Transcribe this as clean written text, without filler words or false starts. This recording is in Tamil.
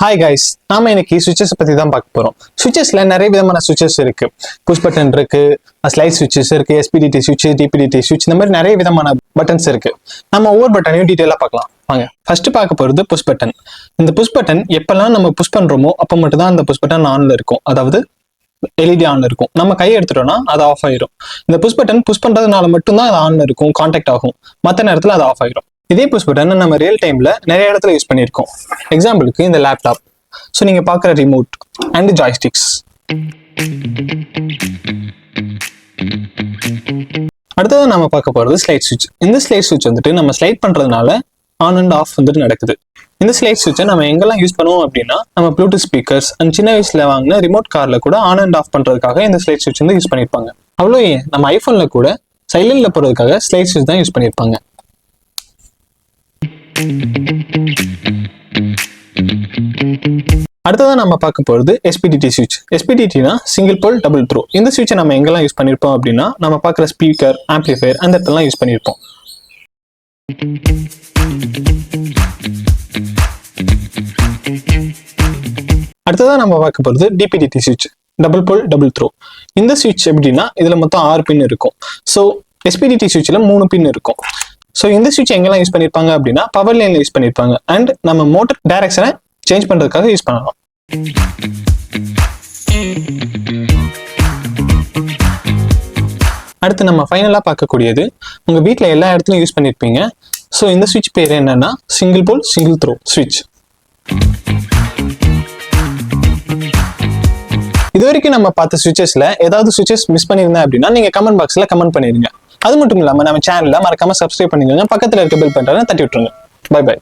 ஹாய் கைஸ், நாம இன்னைக்கு சுவிச்சஸ் பத்தி தான் பார்க்க போறோம். சுவிச்சஸ்ல நிறைய விதமான சுவிச்சஸ் இருக்கு. புஷ் பட்டன் இருக்கு, ஸ்லைட் சுவிச்சஸ் இருக்கு, எஸ்பிடிடி சுவிட்ச், டிபிடிடி சுவிட்ச், இந்த மாதிரி நிறைய விதமான பட்டன்ஸ் இருக்கு. நம்ம ஒவ்வொரு பட்டனையும் டீட்டெயிலா பார்க்கலாம். வாங்க ஃபர்ஸ்ட் பார்க்க போறது புஷ் பட்டன். இந்த புஷ் பட்டன் எப்பெல்லாம் நம்ம புஷ் பண்றோமோ அப்ப மட்டும் தான் அந்த புஷ் பட்டன் ஆன்ல இருக்கும், அதாவது எல்இடி ஆன்ல இருக்கும். நம்ம கையை எடுத்துட்டோம்னா அது ஆஃப் ஆயிரும். இந்த புஷ் பட்டன் புஷ் பண்றதுனால மட்டும்தான் அது ஆன்ல இருக்கும், கான்டாக்ட் ஆகும். மற்ற நேரத்துல அது ஆஃப் ஆயிரும். இதே புஷ் பட்டன் நம்ம ரியல் டைம்ல நிறைய இடத்துல யூஸ் பண்ணியிருக்கோம். எக்ஸாம்பிளுக்கு இந்த லேப்டாப், ஸோ நீங்க பார்க்குற ரிமோட் அண்ட் ஜாய்ஸ்டிக்ஸ். அடுத்தது நம்ம பார்க்க போறது ஸ்லைட் சுவிட்ச். இந்த ஸ்லைட் சுவிட்ச் வந்துட்டு நம்ம ஸ்லைட் பண்றதுனால ஆன் அண்ட் ஆஃப் வந்துட்டு நடக்குது. இந்த ஸ்லைட் சுவிட்சை நம்ம எங்கெல்லாம் யூஸ் பண்ணுவோம் அப்படின்னா, நம்ம ப்ளூடூத் ஸ்பீக்கர்ஸ் அண்ட் சின்ன வயசுல வாங்கின ரிமோட் கார்ல கூட ஆன் அண்ட் ஆஃப் பண்றதுக்காக இந்த ஸ்லைட் சுவிட்ச் வந்து யூஸ் பண்ணியிருப்பாங்க. அவ்வளோ ஏன் நம்ம ஐபோன்ல கூட சைலண்ட்ல போறதுக்காக ஸ்லைட் சுவிட்ச் தான் யூஸ் பண்ணியிருப்பாங்க. அடுத்ததான் நம்ம பார்க்க போறது எஸ்பிடிடி சுவிட்ச். எஸ்பிடிடினா சிங்கிள் போல் டபுள் த்ரோ. இந்த சுவிட்சை நம்ம எங்கெல்லாம் யூஸ் பண்ணியிருப்போம் அப்படின்னா, நம்ம பார்க்குற ஸ்பீக்கர், ஆம்பிளிஃபையர் அந்த இடத்துலாம் யூஸ் பண்ணியிருப்போம். அடுத்ததான் நம்ம பார்க்க போறது டிபிடிடி சுவிட்ச், டபுள் போல் டபுள் த்ரோ. இந்த சுவிட்ச் எப்படின்னா, இதுல மொத்தம் 6 பின் இருக்கும். ஸோ எஸ்பிடிடி சுவிட்ச்ல 3 பின் இருக்கும். ஸோ இந்த சுவிட்ச் எங்கெல்லாம் யூஸ் பண்ணியிருப்பாங்க அப்படின்னா, பவர் லைன்ல யூஸ் பண்ணியிருப்பாங்க அண்ட் நம்ம மோட்டர் டைரக்ஷனை சேஞ்ச் பண்றதுக்காக யூஸ் பண்ணலாம். அடுத்து நம்ம ஃபைனலா பார்க்கக்கூடியது, உங்க வீட்டில் எல்லா இடத்துலையும் யூஸ் பண்ணியிருப்பீங்க. ஸோ இந்த சுவிட்ச் பேர் என்னன்னா சிங்கிள் போல் சிங்கிள் த்ரோ சுவிட்ச். இது வரைக்கும் நம்ம பார்த்த சுவிச்சஸ்ல ஏதாவது சுவிச்சஸ் மிஸ் பண்ணியிருந்தேன் அப்படின்னா நீங்க கமெண்ட் பாக்ஸ்ல கமெண்ட் பண்ணிருங்க. அது மட்டும் இல்லாம நம்ம சேனல்ல மறக்காம சப்ஸ்கிரைப் பண்ணிக்கோங்க. பக்கத்துல இருக்க பெல் பட்டனை தட்டி விட்டுருங்க. Bye by.